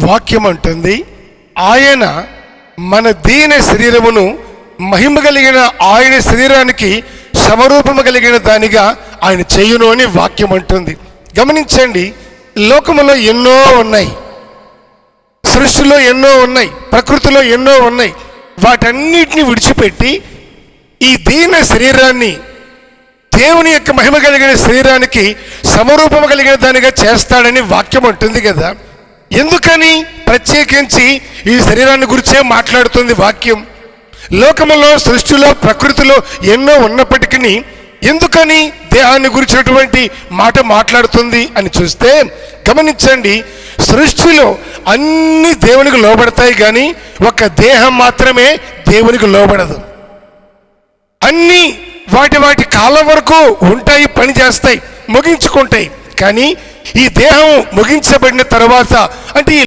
వాక్యం అంటుంది, ఆయన మన దీన శరీరమును మహిమ కలిగిన ఆయన శరీరానికి సమరూపము కలిగిన దానిగా ఆయన చేయును అని వాక్యం అంటుంది. గమనించండి, లోకములో ఎన్నో ఉన్నాయి, సృష్టిలో ఎన్నో ఉన్నాయి, ప్రకృతిలో ఎన్నో ఉన్నాయి. వాటన్నిటిని విడిచిపెట్టి ఈ దీన శరీరాన్ని దేవుని యొక్క మహిమ కలిగిన శరీరానికి సమరూపము కలిగిన దానిగా చేస్తాడని వాక్యం అంటుంది కదా. ఎందుకని ప్రత్యేకించి ఈ శరీరాన్ని గురించే మాట్లాడుతుంది వాక్యం? లోకములో, సృష్టిలో, ప్రకృతిలో ఎన్నో ఉన్నప్పటికీ ఎందుకని దేహాన్ని గురించినటువంటి మాట మాట్లాడుతుంది అని చూస్తే గమనించండి, సృష్టిలో అన్ని దేవునికి లోబడతాయి, కానీ ఒక దేహం మాత్రమే దేవునికి లోబడదు. అన్నీ వాటి కాలం వరకు ఉంటాయి, పని చేస్తాయి, ముగించుకుంటాయి. కానీ ఈ దేహం ముగించబడిన తర్వాత, అంటే